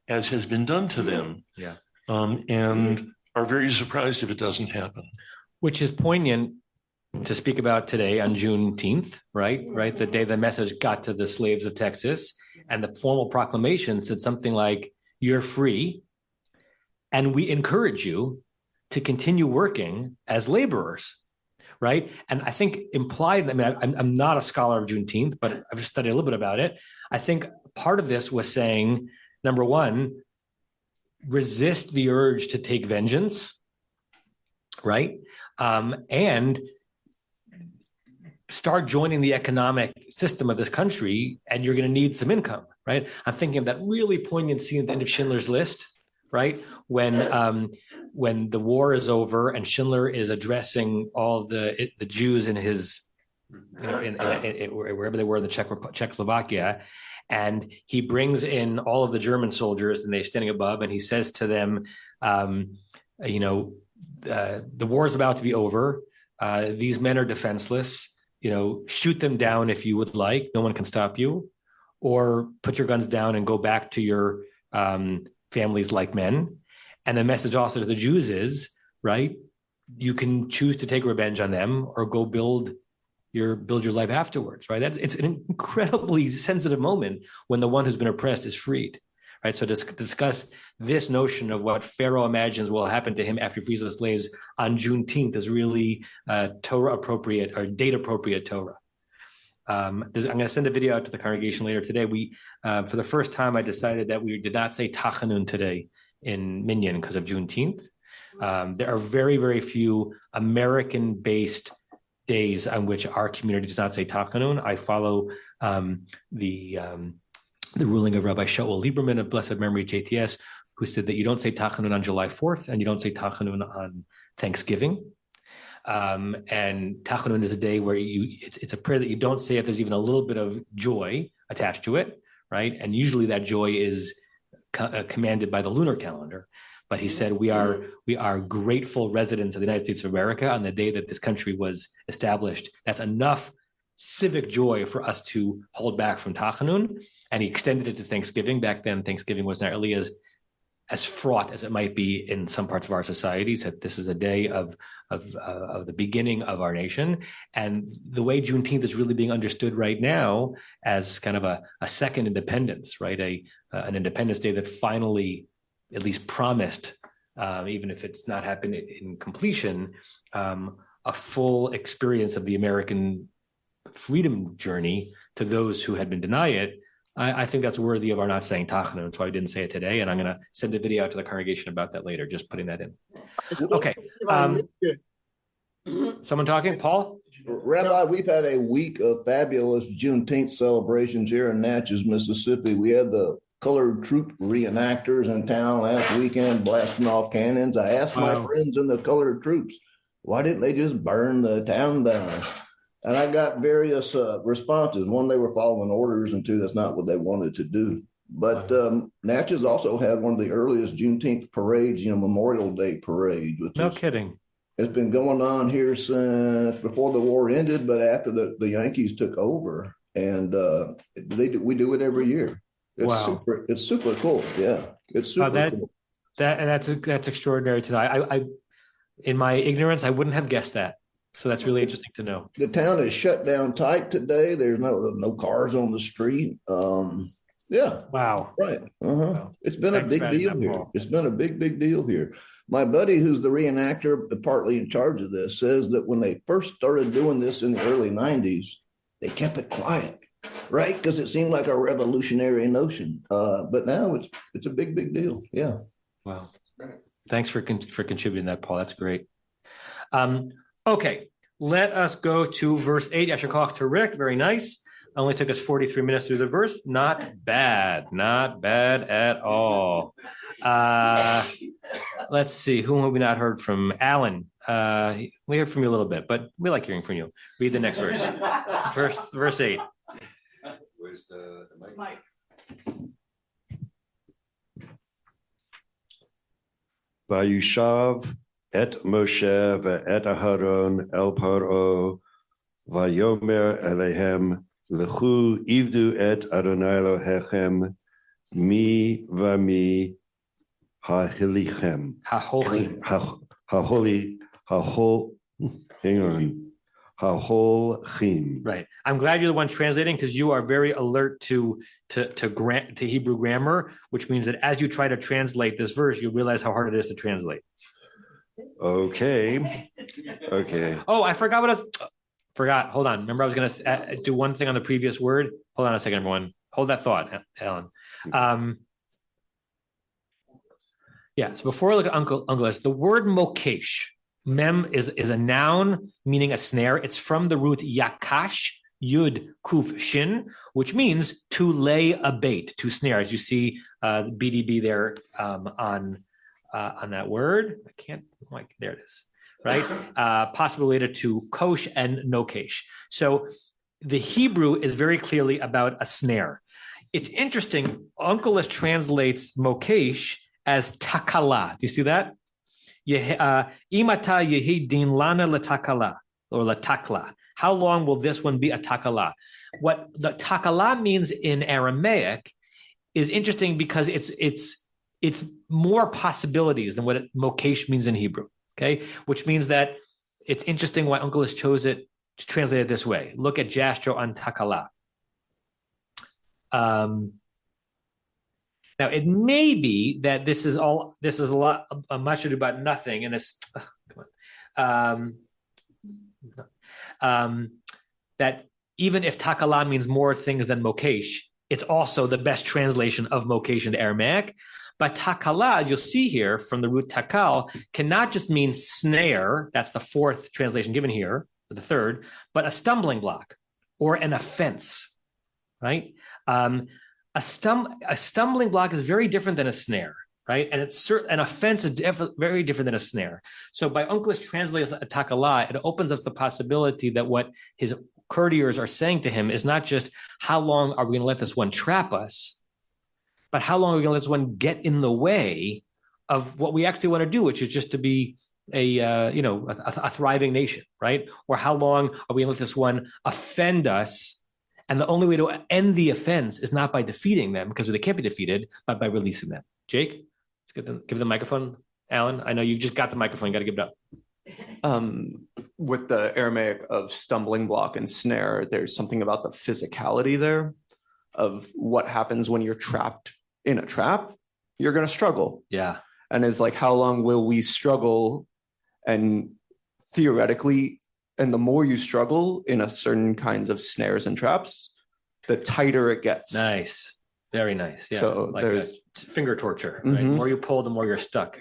as has been done to them. Yeah. And are very surprised if it doesn't happen. Which is poignant to speak about today on Juneteenth, right? The day the message got to the slaves of Texas, and the formal proclamation said something like, you're free, and we encourage you to continue working as laborers, right? And I think implied, I mean, I'm not a scholar of Juneteenth, but I've studied a little bit about it. I think part of this was saying, number one, resist the urge to take vengeance, right? And start joining the economic system of this country, and you're going to need some income, right? I'm thinking of that really poignant scene at the end of Schindler's List, right? When the war is over and Schindler is addressing all the Jews in his, wherever they were in the Czechoslovakia, and he brings in all of the German soldiers, and they're standing above, and he says to them, the war is about to be over. These men are defenseless. Shoot them down if you would like. No one can stop you. Or put your guns down and go back to your families like men. And the message also to the Jews is, right, you can choose to take revenge on them or go build your life afterwards, right? It's an incredibly sensitive moment when the one who's been oppressed is freed, right? So to discuss this notion of what Pharaoh imagines will happen to him after he frees the slaves on Juneteenth is really Torah appropriate or date appropriate Torah. I'm going to send a video out to the congregation later today. We, for the first time, I decided that we did not say Tachanun today in Minyan because of Juneteenth. There are very, very few American-based days on which our community does not say Tachanun. I follow the ruling of Rabbi Shaul Lieberman of blessed memory, JTS, who said that you don't say Tachanun on July 4th and you don't say Tachanun on Thanksgiving. And Tachanun is a day where it's a prayer that you don't say if there's even a little bit of joy attached to it, right? And usually that joy is commanded by the lunar calendar. But he said we are grateful residents of the United States of America on the day that this country was established. That's enough civic joy for us to hold back from Tachanun. And he extended it to Thanksgiving. Back then, Thanksgiving was not really as fraught as it might be in some parts of our societies. That this is a day of the beginning of our nation, and the way Juneteenth is really being understood right now as kind of a second independence, right? An Independence Day that finally, at least promised, even if it's not happened in completion, a full experience of the American freedom journey to those who had been denied it. I think that's worthy of our not saying Tachanun, so I didn't say it today, and I'm going to send a video out to the congregation about that later, just putting that in. Okay. Someone talking? Paul? Rabbi, we've had a week of fabulous Juneteenth celebrations here in Natchez, Mississippi. We had the colored troop reenactors in town last weekend blasting off cannons. I asked my friends in the colored troops, why didn't they just burn the town down? And I got various responses. One, they were following orders, and two, that's not what they wanted to do. But Natchez also had one of the earliest Juneteenth parades, Memorial Day parade. No kidding. It's been going on here since before the war ended, but after the Yankees took over. And we do it every year. It's super cool. Yeah, it's super cool. That's extraordinary to know. I in my ignorance, I wouldn't have guessed that. So that's really interesting to know. The town is shut down tight today. There's no cars on the street. Yeah. Wow. Right. Wow. It's been a big deal here. It's been a big deal here. My buddy, who's the reenactor, partly in charge of this, says that when they first started doing this in the early 90s, they kept it quiet, right? Because it seemed like a revolutionary notion. But now it's a big deal. Yeah. Wow. Thanks for contributing that, Paul. That's great. Okay, let us go to verse 8. Yashar to Rick. Very nice. Only took us 43 minutes through the verse. Not bad at all. Let's see. Whom have we not heard from? Alan. We heard from you a little bit, but we like hearing from you. Read the next verse. Verse 8. Where's the mic? Vayushav et Moshe ve'et Aharon el Paro vayomer elehem lechu ivdu et Adonai Elohechem mi v'mi haholichem haholchim. Right. I'm glad you're the one translating, because you are very alert to Hebrew grammar, which means that as you try to translate this verse, you realize how hard it is to translate. Okay. Oh, I forgot Hold on. Remember, I was going to do one thing on the previous word. Hold on a second, everyone. Hold that thought, Alan. So before I look at Uncle the word mokesh, mem is a noun meaning a snare. It's from the root yakash, yud, kuf, shin, which means to lay a bait, to snare. As you see BDB there on that word. There it is, right? Possibly related to kosh and nokesh. So the Hebrew is very clearly about a snare. It's interesting. Uncle translates mokesh as takala. Do you see that? Imata yehi din lana latakala or latakla. How long will this one be a takala? What the takala means in Aramaic is interesting because it's more possibilities than what mokesh means in Hebrew. Okay, which means that it's interesting why Uncle chose it to translate it this way. Look at Jastrow on takala. Now, it may be that this is a lot much ado about nothing, and this that even if takala means more things than mokesh, it's also the best translation of mokesh into Aramaic. But takala, you'll see here from the root takal, cannot just mean snare. That's the fourth translation given here, or the third, but a stumbling block or an offense. right? A stumbling block is very different than a snare, right? And an offense is very different than a snare. So by Onkelos translates a takala, it opens up the possibility that what his courtiers are saying to him is not just how long are we going to let this one trap us, but how long are we going to let this one get in the way of what we actually want to do, which is just to be a thriving nation, right? Or how long are we going to let this one offend us? And the only way to end the offense is not by defeating them, because they can't be defeated, but by releasing them. Jake, let's give the microphone. Alan, I know you just got the microphone. You got to give it up. With the Aramaic of stumbling block and snare, there's something about the physicality there of what happens when you're trapped in a trap. You're going to struggle. Yeah. And it's like, how long will we struggle? And theoretically, and the more you struggle in a certain kinds of snares and traps, the tighter it gets. Nice. Very nice. Yeah. So like there's finger torture, right? The more you pull, the more you're stuck.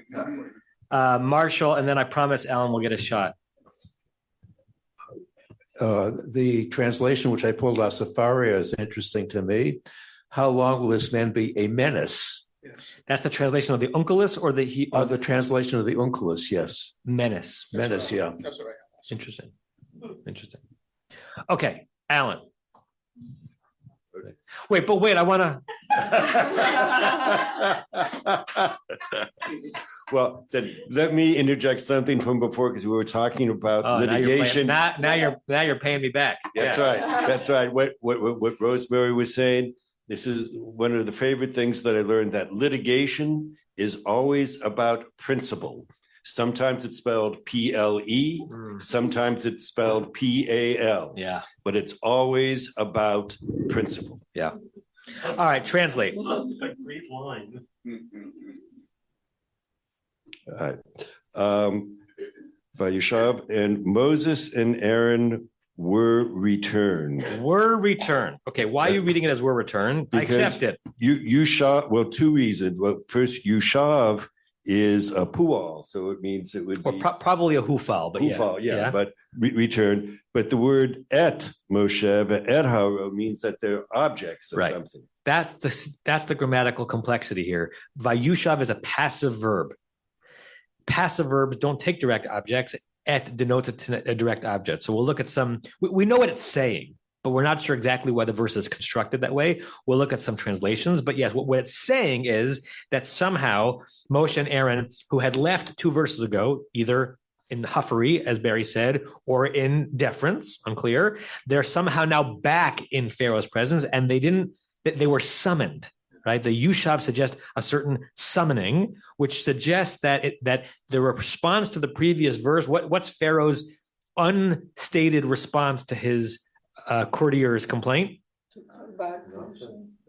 Marshall, and then I promise Alan will get a shot. The translation, which I pulled out Safaria, is interesting to me. How long will this man be a menace? Yes. That's the translation of the Onkelos or the translation of the Onkelos, yes. Menace. Menace, yeah. That's what I asked. Interesting. Okay, Alan. Wait, I want to. Well, then let me interject something from before, because we were talking about litigation. Now you're paying me back. That's right. That's right. What Rosemary was saying. This is one of the favorite things that I learned, that litigation is always about principle. Sometimes it's spelled P-L-E, sometimes it's spelled P-A-L. Yeah. But it's always about principle. Yeah. All right, translate. A great line. All right. Vayishav, and Moses and Aaron were returned. Okay, why are you reading it as were returned? Because I accept it. Yushav, well, two reasons. Well, first, Yushav is a pual, so it means it would be probably a hufal, but yeah. But return. But the word et Moshe, et Haro means that they're objects of something. That's the grammatical complexity here. Vayushav is a passive verb. Passive verbs don't take direct objects. Et denotes a direct object. So we'll look at some. We know what it's saying, but we're not sure exactly why the verse is constructed that way. We'll look at some translations. But yes, what it's saying is that somehow Moshe and Aaron, who had left 2 verses ago, either in huffery, as Barry said, or in deference, unclear, they're somehow now back in Pharaoh's presence, and they were summoned. Right, the Yushav suggests a certain summoning, which suggests that the response to the previous verse. What's Pharaoh's unstated response to his courtier's complaint?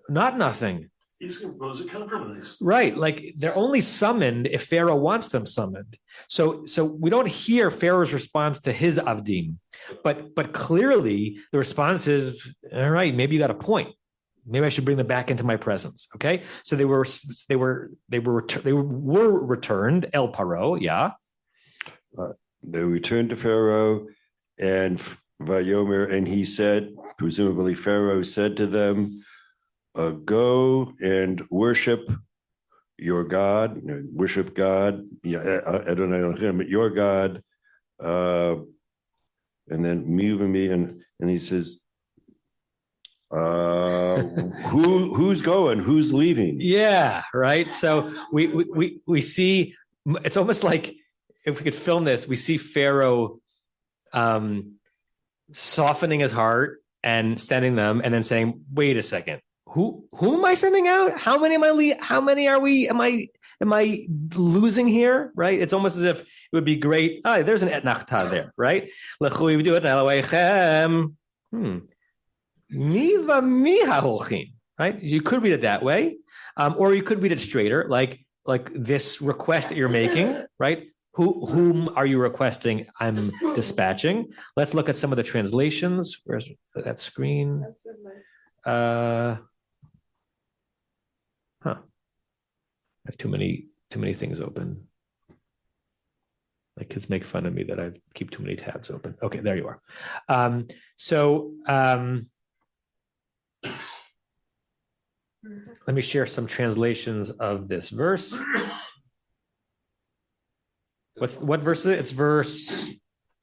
Not nothing. He's going to propose a compromise. Right, like they're only summoned if Pharaoh wants them summoned. So we don't hear Pharaoh's response to his avdim, but clearly the response is, all right, maybe you got a point. Maybe I should bring them back into my presence. Okay, so they were returned El Paro. Yeah, they returned to Pharaoh, and Vayomer, and he said, presumably Pharaoh said to them, "Go and worship your God. Worship God. Adonai Elohim, your God." And then me, and he says, who's going? Who's leaving? Yeah, right. So we see, it's almost like if we could film this, we see Pharaoh softening his heart and sending them, and then saying, "Wait a second, who am I sending out? How many am I losing here?" Right? It's almost as if it would be great. Oh, there's an etnachta there, right? Right? You could read it that way, or you could read it straighter, like this request that you're making, right? Whom are you requesting? I'm dispatching. Let's look at some of the translations. Where's that screen? I have too many things open. My kids make fun of me that I keep too many tabs open. Okay, there you are. Let me share some translations of this verse. What verse is it? It's verse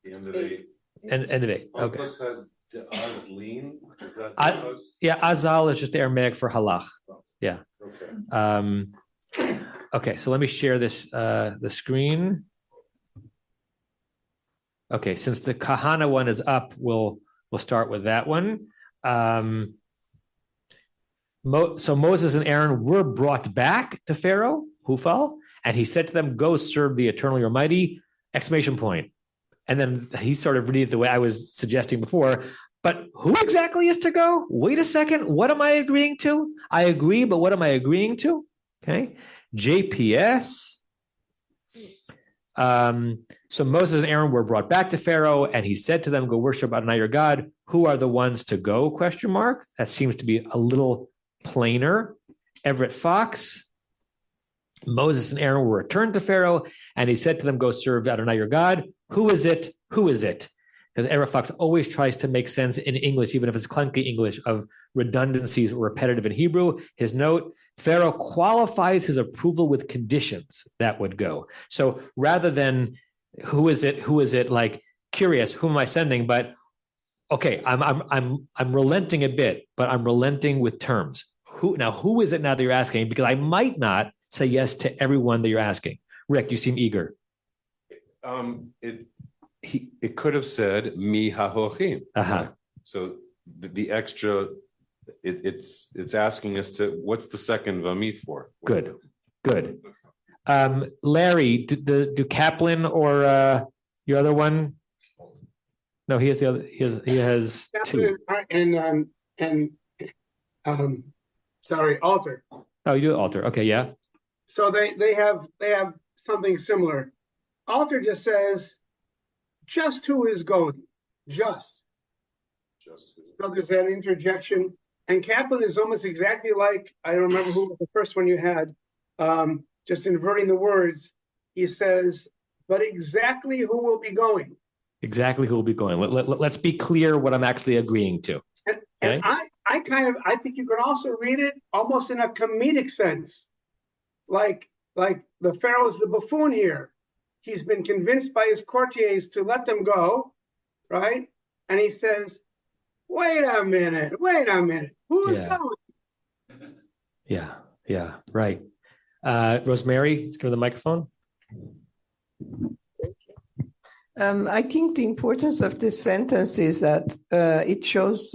The end of 8. End of 8. Okay. Plus has Azlin. Is that Azal is just the Aramaic for halach. Yeah. Okay. Okay, so let me share this the screen. Okay, since the Kahana one is up, we'll start with that one. So Moses and Aaron were brought back to Pharaoh, Hufal, and he said to them, "Go serve the Eternal, your mighty!" Exclamation point. And then he sort of read it the way I was suggesting before. But who exactly is to go? Wait a second. What am I agreeing to? I agree, but what am I agreeing to? Okay. JPS. So Moses and Aaron were brought back to Pharaoh, and he said to them, "Go worship Adonai your God." Who are the ones to go? Question mark. That seems to be a little plainer. Everett Fox. Moses and Aaron were returned to Pharaoh, and he said to them, "Go serve Adonai your God." Who is it? Who is it? Because Everett Fox always tries to make sense in English, even if it's clunky English, of redundancies or repetitive in Hebrew. His note, Pharaoh qualifies his approval with conditions that would go. So rather than who is it, like curious, who am I sending? But okay, I'm relenting a bit, but I'm relenting with terms. Who is it now that you're asking? Because I might not say yes to everyone that you're asking. Rick, you seem eager. It could have said mi hahochim. So the extra, it's asking us to, what's the second vami for? Good. Larry, do Kaplan or your other one? No, he has the other. He has two. And sorry, Alter. Oh, you do Alter. Okay, yeah. So they have something similar. Alter just says, just who is going, just. So there's that interjection. And Kaplan is almost exactly like, I don't remember who was the first one you had, just inverting the words. He says, but exactly who will be going. Exactly who will be going. Let's be clear what I'm actually agreeing to. And I think you can also read it almost in a comedic sense. Like the Pharaoh's the buffoon here. He's been convinced by his courtiers to let them go, right? And he says, wait a minute, who's going? Yeah, right. Rosemary, let's give her the microphone. I think the importance of this sentence is that it shows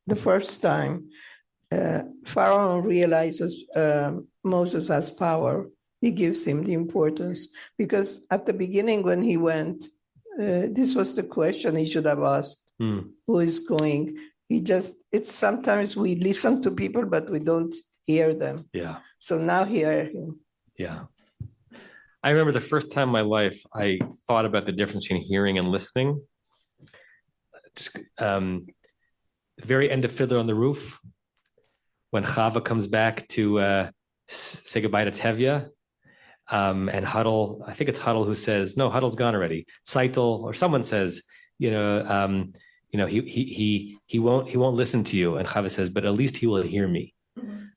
the first time Pharaoh realizes Moses has power. He gives him the importance, because at the beginning when he went, this was the question he should have asked, who is going? It's sometimes we listen to people, but we don't hear them. Yeah. So now hear him. Yeah. I remember the first time in my life I thought about the difference between hearing and listening. Just the very end of Fiddler on the Roof, when Chava comes back to say goodbye to Tevye, and Huddle, I think it's Huddle who says, no, Huddle's gone already. Seitel or someone says, he won't listen to you, and Chava says, but at least he will hear me.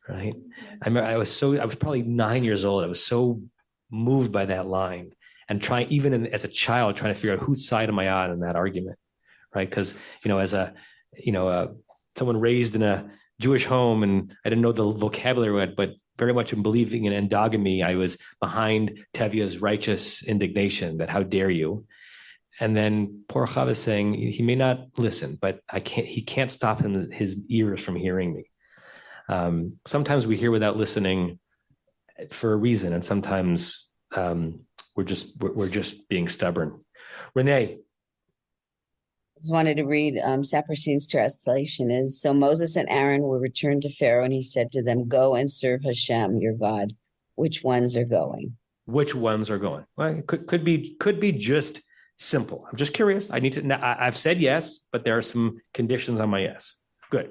Right? I remember I was probably 9 years old. I was so moved by that line, and as a child, trying to figure out whose side am I on in that argument, right? Because as someone raised in a Jewish home, and I didn't know the vocabulary, but very much in believing in endogamy, I was behind Tevye's righteous indignation that how dare you. And then poor Chava is saying he may not listen, but he can't stop his ears from hearing me. Sometimes we hear without listening for a reason, and sometimes we're just being stubborn. Renee. I just wanted to read Saperstein's translation is, so Moses and Aaron were returned to Pharaoh, and he said to them, go and serve Hashem, your God. Which ones are going? Which ones are going? Well, it could be just simple. I'm just curious. I need to. I've said yes, but there are some conditions on my yes. Good.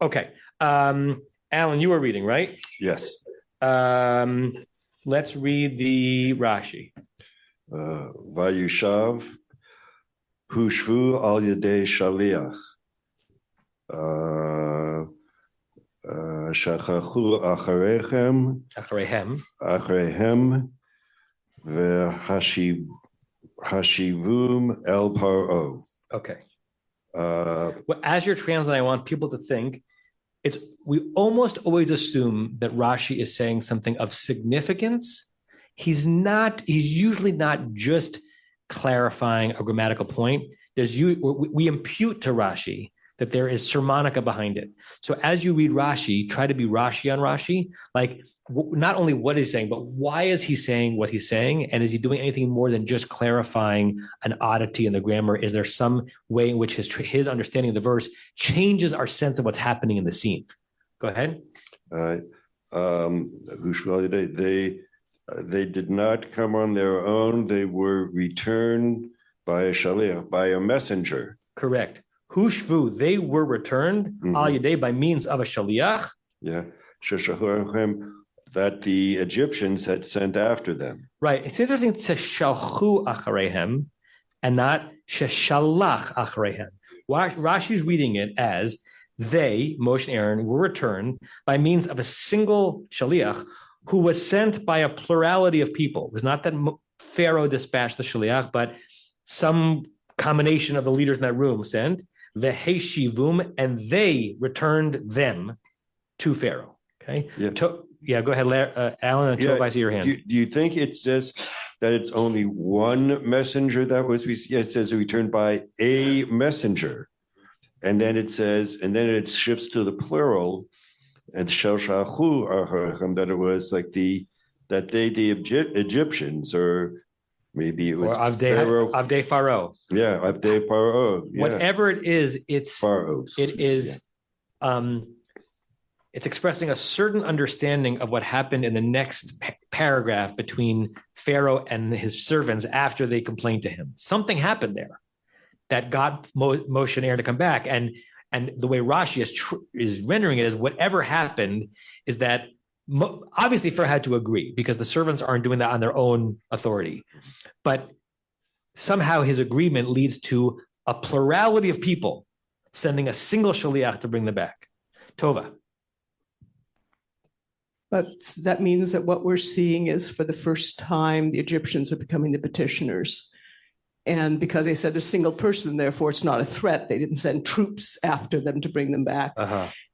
Okay. Alan, you were reading, right? Yes. Let's read the Rashi. Vayushav Hushvu al Yedei Shaliach. שכחו אחריכם, אחריהם, והשיבום אל פרעה. Okay. Well, as you're translating, I want people to think we almost always assume that Rashi is saying something of significance. He's usually not just clarifying a grammatical point. We impute to Rashi that there is sermonica behind it. So as you read Rashi, try to be Rashi on Rashi, like not only what he's saying, but why is he saying what he's saying? And is he doing anything more than just clarifying an oddity in the grammar? Is there some way in which his understanding of the verse changes our sense of what's happening in the scene? Go ahead. They did not come on their own. They were returned by a shaliach, by a messenger. Correct. Hushvu, they were returned al yedei, by means of a shaliach. Yeah, that the Egyptians had sent after them. Right. It's interesting to shalchu acharehem and not sheshalach acharehem. Rashi's reading it as they, Moshe and Aaron, were returned by means of a single shaliach who was sent by a plurality of people. It was not that Pharaoh dispatched the shaliach, but some combination of the leaders in that room sent. Veheshivum, and they returned them to Pharaoh. Okay. Yeah. Go ahead, Alan. And Tov, I see your hand. Do you think it's just that it's only one messenger that was? It says returned by a messenger, and then it it shifts to the plural, and shelshachu that it was like the Egyptians, or maybe it was Pharaoh. Avdei Pharaoh. Yeah, Avdei Pharaoh. Yeah. Whatever it is, it's Pharaohs. It is, it's expressing a certain understanding of what happened in the next paragraph between Pharaoh and his servants after they complained to him. Something happened there that got Moshe and Aaron to come back, and the way Rashi is rendering it is whatever happened is that. Obviously, Pharaoh had to agree because the servants aren't doing that on their own authority. But somehow his agreement leads to a plurality of people sending a single shaliach to bring them back. Tova. But that means that what we're seeing is for the first time, the Egyptians are becoming the petitioners. And because they said a single person, therefore it's not a threat. They didn't send troops after them to bring them back.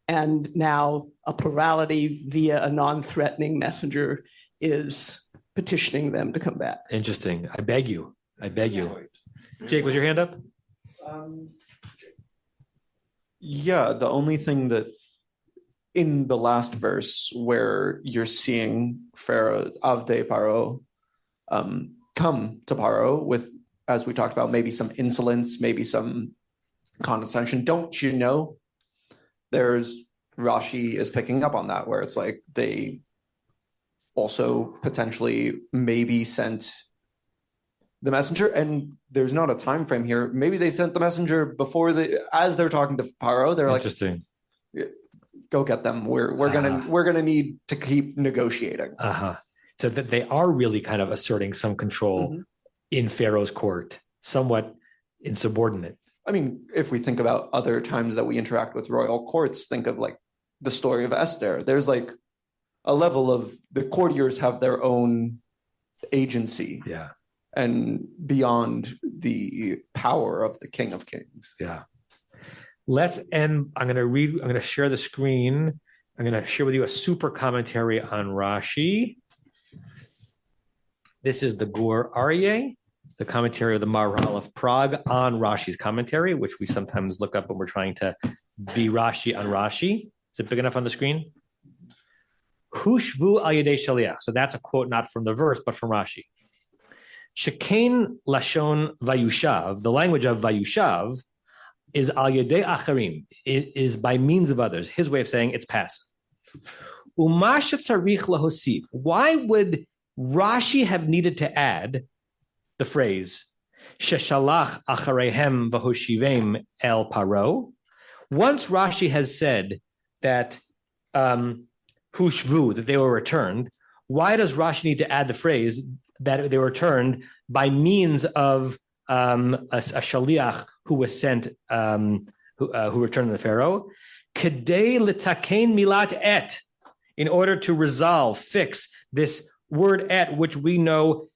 And now a plurality via a non-threatening messenger is petitioning them to come back. Interesting. I beg you. Jake, was your hand up? Yeah, the only thing that in the last verse where you're seeing Pharaoh, Avdei Paro, come to Paro with, as we talked about, maybe some insolence, maybe some condescension. Don't you know? Rashi is picking up on that, where it's like they also potentially maybe sent the messenger, and there's not a time frame here. Maybe they sent the messenger as they're talking to Paro. They're interesting. Like, go get them. We're gonna need to keep negotiating. So that they are really kind of asserting some control in Pharaoh's court, somewhat insubordinate. I mean, if we think about other times that we interact with royal courts, think of like the story of Esther. There's like a level of the courtiers have their own agency. Yeah. And beyond the power of the King of Kings. Yeah. Let's end. I'm going to share the screen. I'm going to share with you a super commentary on Rashi. This is the Gur Aryeh, the commentary of the Maharal of Prague on Rashi's commentary, which we sometimes look up when we're trying to be Rashi on Rashi. Is it big enough on the screen? Hushvu al yedei shaliach. So that's a quote not from the verse, but from Rashi. Shekain lashon vayushav. The language of vayushav is al yedei acharim. It is by means of others. His way of saying it's passive. Uma shetzarich lahosif. Why would Rashi have needed to add the phrase sheshalach acharehem vahoshivem el paro? Once Rashi has said that hushvu, that they were returned, why does Rashi need to add the phrase that they were returned by means of a shaliach who was sent, who returned to the Pharaoh? Kedei litakein milat et, in order to resolve, fix this word et, which we know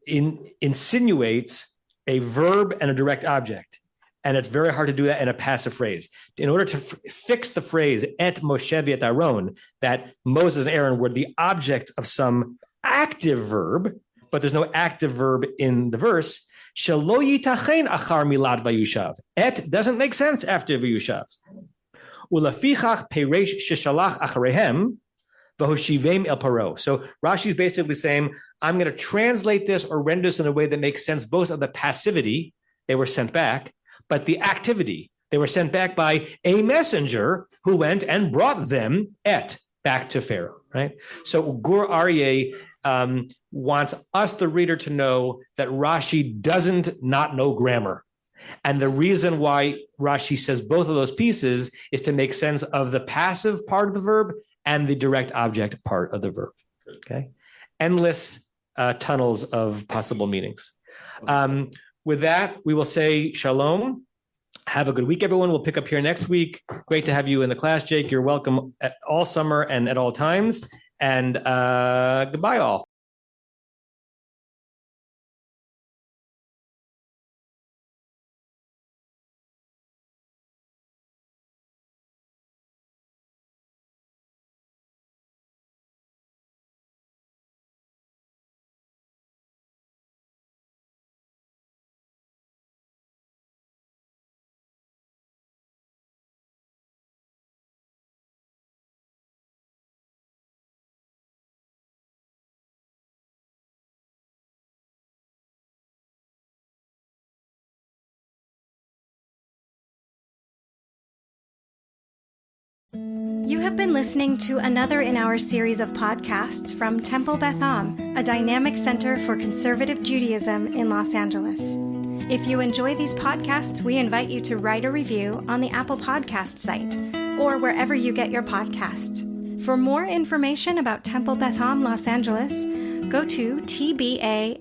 insinuates a verb and a direct object. And it's very hard to do that in a passive phrase. In order to fix the phrase et Moshe v'et Aaron, that Moses and Aaron were the objects of some active verb, but there's no active verb in the verse, shelo yitachen achar milad vayushav. Et doesn't make sense after vayushav. Ulafichach peresh sheshalach acharehem v'hoshivem el paro. So Rashi is basically saying, I'm going to translate this or render this in a way that makes sense both of the passivity, they were sent back, but the activity, they were sent back by a messenger who went and brought them back to Pharaoh, right? So Gur Aryeh wants us, the reader, to know that Rashi doesn't not know grammar. And the reason why Rashi says both of those pieces is to make sense of the passive part of the verb and the direct object part of the verb, okay? Endless tunnels of possible meanings. With that, we will say shalom. Have a good week, everyone. We'll pick up here next week. Great to have you in the class, Jake. You're welcome at all summer and at all times. And goodbye, all. You have been listening to another in our series of podcasts from Temple Beth Am, a dynamic center for conservative Judaism in Los Angeles. If you enjoy these podcasts, we invite you to write a review on the Apple Podcast site or wherever you get your podcasts. For more information about Temple Beth Am Los Angeles, go to tbala.org